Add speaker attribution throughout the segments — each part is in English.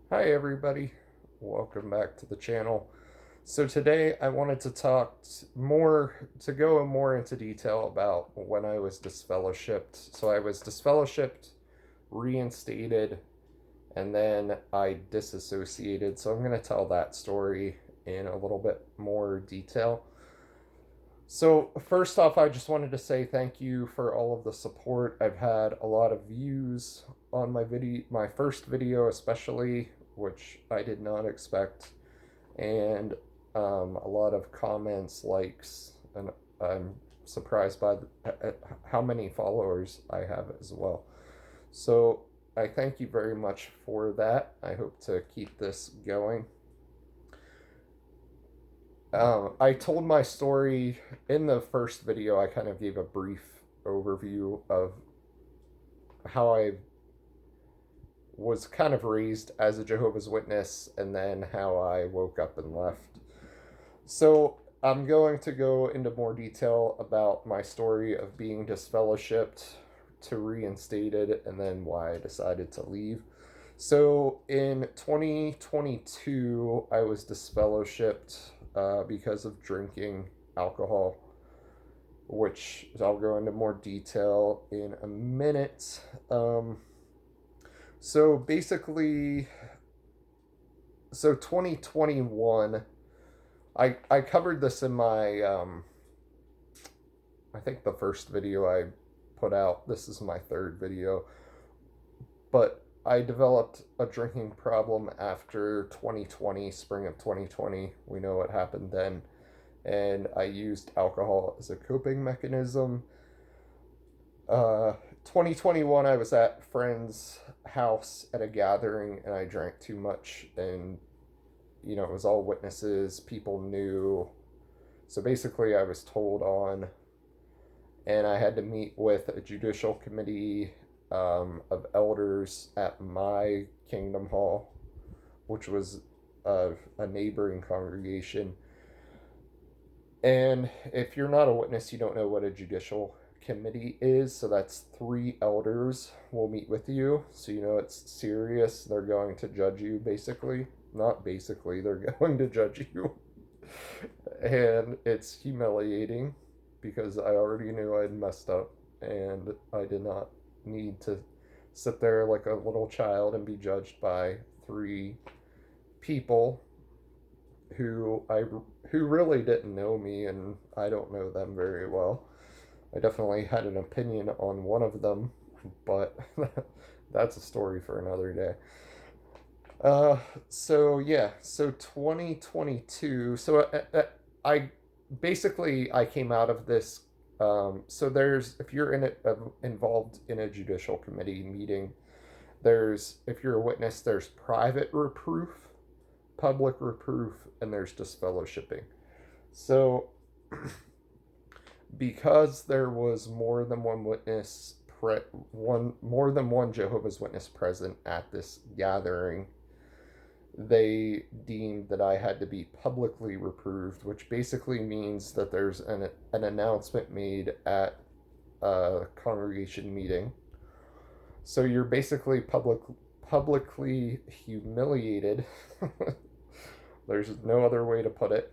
Speaker 1: Hi everybody, welcome back to the channel. So today I wanted to go more into detail about when I was disfellowshipped. So I was disfellowshipped, reinstated, and then I disassociated. So I'm going to tell that story in a little bit more detail. So first off, I just wanted to say thank you for all of the support. I've had a lot of views on my first video especially, which I did not expect, and a lot of comments, likes, and I'm surprised by how many followers I have as well. So I thank you very much for that. I hope to keep this going. I told my story in the first video. I kind of gave a brief overview of how I was kind of raised as a Jehovah's Witness and then how I woke up and left. So I'm going to go into more detail about my story of being disfellowshipped to reinstated and then why I decided to leave. So in 2022, I was disfellowshipped because of drinking alcohol, which I'll go into more detail in a minute. So basically, so 2021, I covered this in my, I think the first video I put out. This is my third video. But I developed a drinking problem after 2020, spring of 2020. We know what happened then. And I used alcohol as a coping mechanism. 2021, I was at a friend's house at a gathering and I drank too much. And, it was all witnesses, people knew. So basically, I was told on, and I had to meet with a judicial committee of elders at my kingdom hall, which was a neighboring congregation. And if you're not a witness, you don't know what a judicial committee is. So that's three elders will meet with you. So it's serious. They're going to judge you, basically. Not basically, they're going to judge you. And it's humiliating because I already knew I'd messed up and I did not need to sit there like a little child and be judged by three people who really didn't know me, and I don't know them very well. I definitely had an opinion on one of them, but that's a story for another day. Uh, so yeah, so 2022. I basically I came out of this. So there's if you're involved in a judicial committee meeting, there's if you're a witness, there's private reproof, public reproof, and there's disfellowshipping. So because there was more than one more than one Jehovah's Witness present at this gathering, they deemed that I had to be publicly reproved, which basically means that there's an announcement made at a congregation meeting. So you're basically publicly humiliated. There's no other way to put it.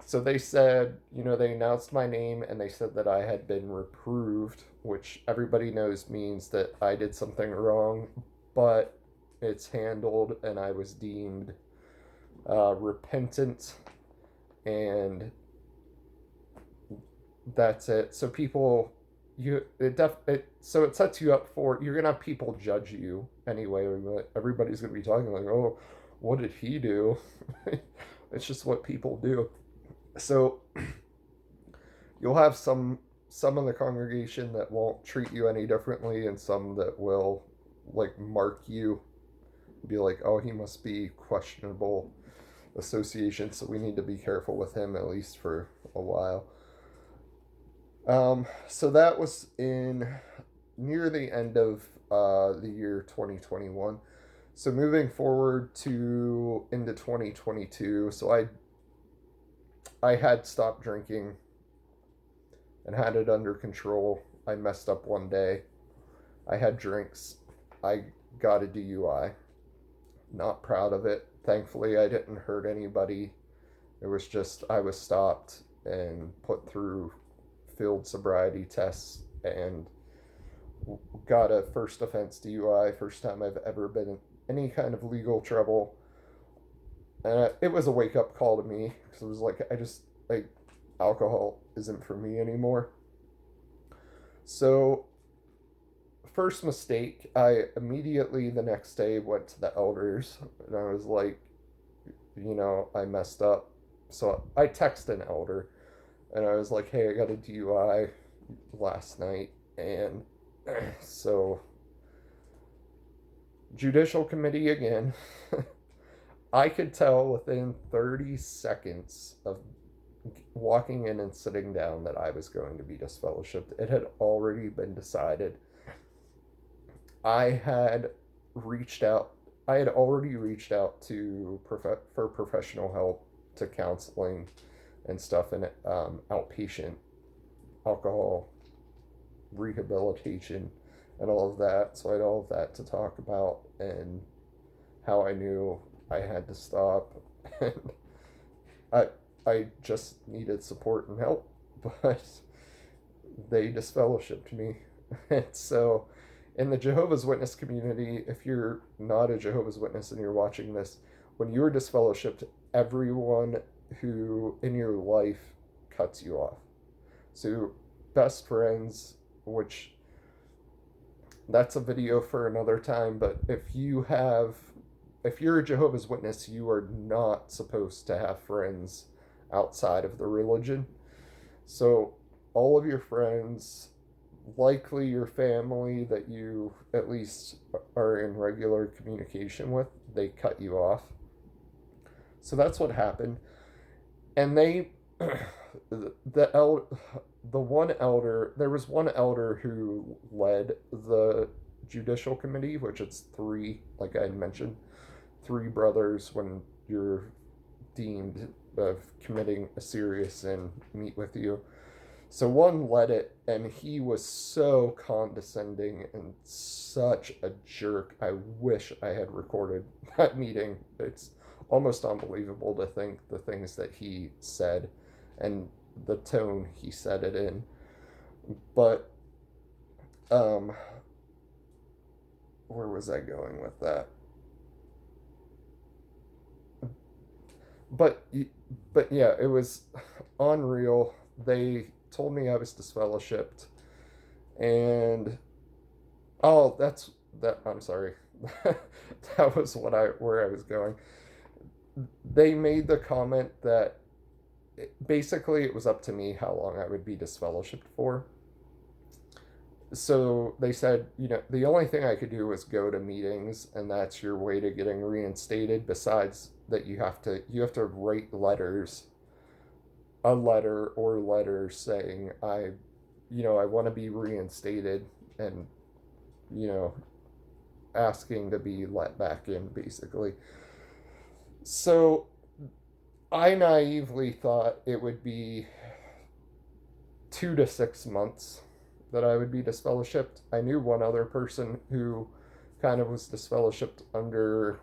Speaker 1: So they said, they announced my name and they said that I had been reproved, which everybody knows means that I did something wrong, but it's handled and I was deemed repentant, and that's it. So people, so it sets you up for you're gonna have people judge you anyway. Everybody's gonna be talking like, oh, what did he do? It's just what people do. So you'll have some in the congregation that won't treat you any differently, and some that will like mark you, be like, oh, he must be questionable association, so we need to be careful with him at least for a while. So that was in near the end of the year 2021. So moving forward to into 2022, so I had stopped drinking and had it under control. I messed up one day. I had drinks. I got a DUI. not proud of it. Thankfully, I didn't hurt anybody. It was just I was stopped and put through field sobriety tests and got a first offense DUI, first time I've ever been in any kind of legal trouble. And it was a wake up call to me because it was like, alcohol isn't for me anymore. So, first mistake, I immediately the next day went to the elders and I was like, I messed up. So I texted an elder and I was like, hey, I got a DUI last night. And so, Judicial Committee again. I could tell within 30 seconds of walking in and sitting down that I was going to be disfellowshipped. It had already been decided. I had already reached out to for professional help, to counseling and stuff, and outpatient alcohol rehabilitation and all of that. So I had all of that to talk about and how I knew I had to stop. And I just needed support and help, but they disfellowshipped me. And so in the Jehovah's Witness community, if you're not a Jehovah's Witness and you're watching this, when you're disfellowshipped, everyone who in your life cuts you off. So best friends, which that's a video for another time, but if you're a Jehovah's Witness, you are not supposed to have friends outside of the religion. So all of your friends, likely your family that you at least are in regular communication with, they cut you off. So that's what happened. And there was one elder who led the Judicial Committee, which it's three, like I had mentioned, three brothers when you're deemed of committing a serious sin meet with you. So one led it, and he was so condescending and such a jerk. I wish I had recorded that meeting. It's almost unbelievable to think the things that he said and the tone he said it in. But where was I going with that? But yeah, it was unreal. They told me I was disfellowshipped, and I'm sorry. That was where I was going. They made the comment that basically it was up to me how long I would be disfellowshipped for. So they said, the only thing I could do was go to meetings, and that's your way to getting reinstated. Besides that, you have to write letters, a letter or letters saying I want to be reinstated, and asking to be let back in, basically. So I naively thought it would be 2 to 6 months that I would be disfellowshipped. I knew one other person who kind of was disfellowshipped under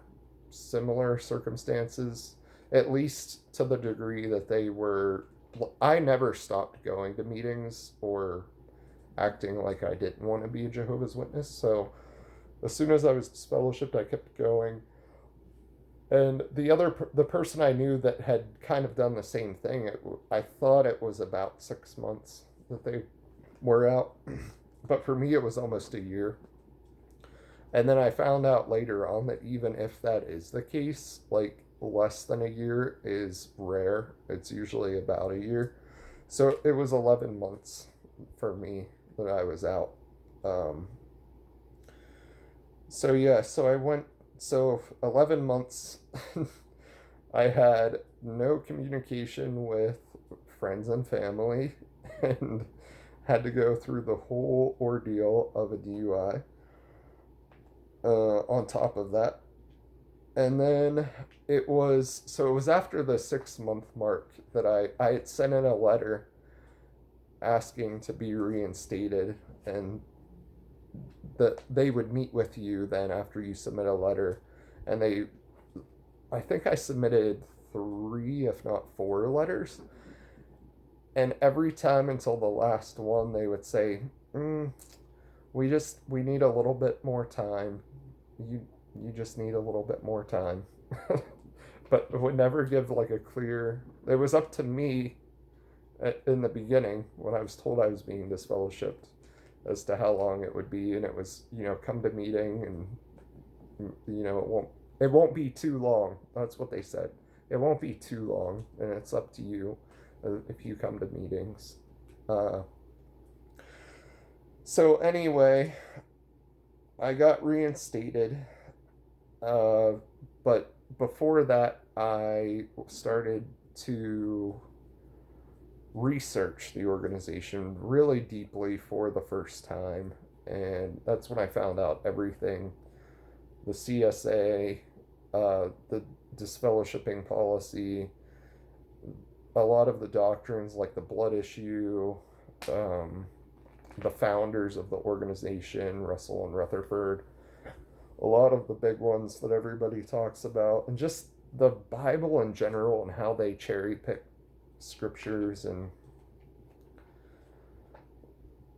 Speaker 1: similar circumstances, at least to the degree that I never stopped going to meetings or acting like I didn't want to be a Jehovah's Witness. So as soon as I was disfellowshipped, I kept going. And the person I knew that had kind of done the same thing, I thought it was about 6 months that they were out. But for me, it was almost a year. And then I found out later on that even if that is the case, like less than a year is rare. It's usually about a year. So it was 11 months for me that I was out. So 11 months, I had no communication with friends and family, and had to go through the whole ordeal of a DUI on top of that. And then it was after the 6-month mark that I had sent in a letter asking to be reinstated, and that they would meet with you then after you submit a letter, and they I think I submitted 3, if not 4 letters. And every time until the last one, they would say, we need a little bit more time. You just need a little bit more time. But it would never give like a clear. It was up to me in the beginning when I was told I was being disfellowshipped as to how long it would be, and it was, come to meeting, and it won't be too long. That's what they said. It won't be too long, and it's up to you if you come to meetings. So anyway, I got reinstated, but before that, I started to research the organization really deeply for the first time, and that's when I found out everything: the CSA, the disfellowshipping policy, a lot of the doctrines like the blood issue, the founders of the organization, Russell and Rutherford, a lot of the big ones that everybody talks about, and just the Bible in general and how they cherry pick scriptures. And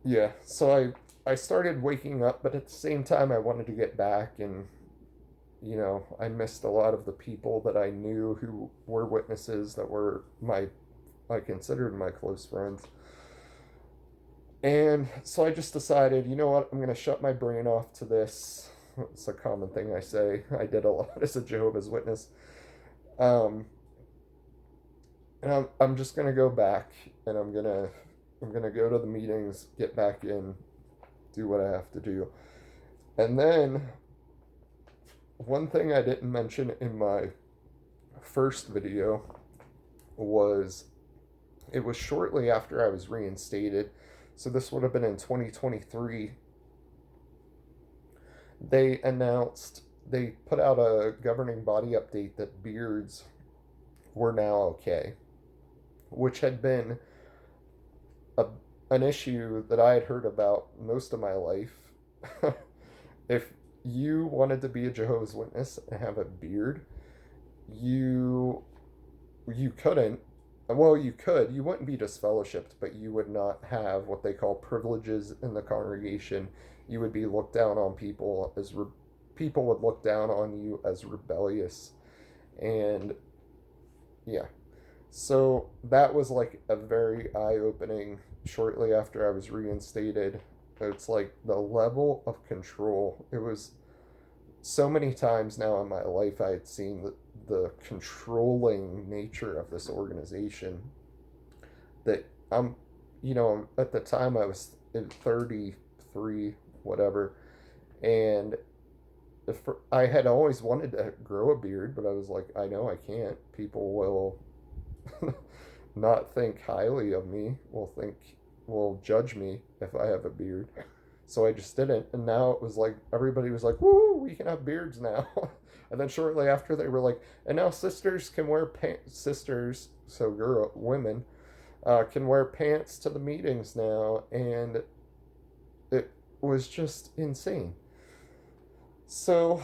Speaker 1: yeah, so I started waking up, but at the same time I wanted to get back, and I missed a lot of the people that I knew who were witnesses, that were I considered my close friends. And so I just decided, you know what, I'm going to shut my brain off to this. It's a common thing I say. I did a lot as a Jehovah's Witness. And I'm just going to go back, and I'm going to go to the meetings, get back in, do what I have to do. And then one thing I didn't mention in my first video was it was shortly after I was reinstated. So this would have been in 2023. They put out a governing body update that beards were now okay, which had been an issue that I had heard about most of my life. If you wanted to be a Jehovah's Witness and have a beard, you couldn't. Well, you could. You wouldn't be disfellowshipped, but you would not have what they call privileges in the congregation. You would be looked down on. People would look down on you as rebellious, and yeah. So that was like a very eye-opening. Shortly after I was reinstated, it's like the level of control. It was so many times now in my life I had seen the controlling nature of this organization that at the time I was 33, whatever, and I had always wanted to grow a beard, but I was like, I know I can't. People will not think highly of me, will judge me if I have a beard. So I just didn't, and now it was like everybody was like, "Woo, we can have beards now." And then shortly after, they were like, "And now sisters can wear pants." Sisters, so women, can wear pants to the meetings now, and it was just insane. So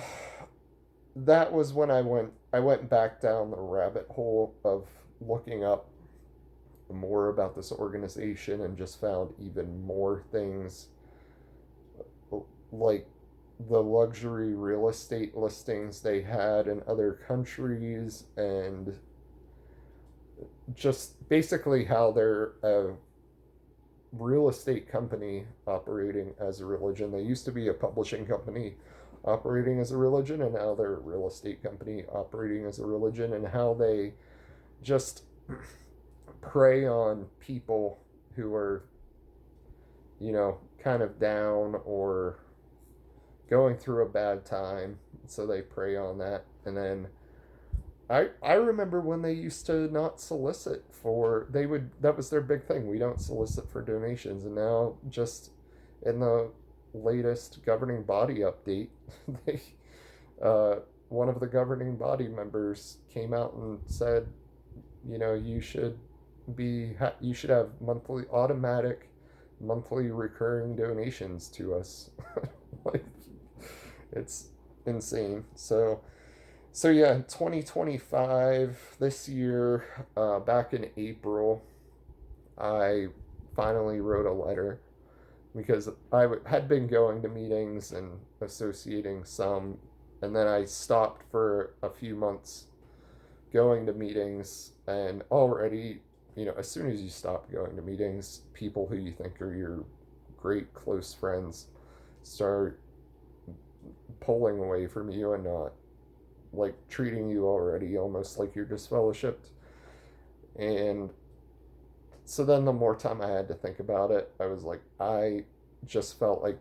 Speaker 1: that was when I went back down the rabbit hole of looking up more about this organization, and just found even more things, like the luxury real estate listings they had in other countries, and just basically how they're a real estate company operating as a religion. They used to be a publishing company operating as a religion, and now they're a real estate company operating as a religion, and how they just prey on people who are, kind of down or going through a bad time. So they prey on that. And then I remember when they used to not solicit that was their big thing. We don't solicit for donations. And now, just in the latest governing body update, they one of the governing body members came out and said, you should have automatic monthly recurring donations to us. Like, it's insane. So So yeah, in 2025, this year, back in April, I finally wrote a letter because had been going to meetings and associating some, and then I stopped for a few months going to meetings, and already, as soon as you stop going to meetings, people who you think are your great close friends start pulling away from you and not like treating you already almost like you're disfellowshipped. And so then the more time I had to think about it, I was like, I just felt like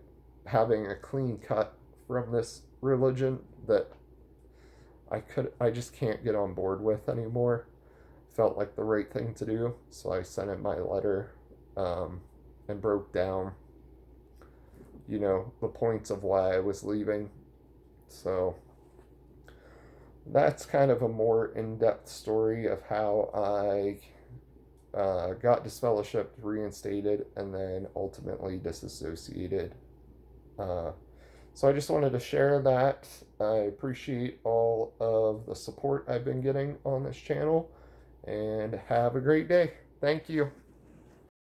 Speaker 1: having a clean cut from this religion that I just can't get on board with anymore. Felt like the right thing to do, so I sent in my letter, and broke down, the points of why I was leaving. So that's kind of a more in-depth story of how I got disfellowshipped, reinstated, and then ultimately disassociated. Uh, so I just wanted to share that. I appreciate all of the support I've been getting on this channel, and have a great day. Thank you.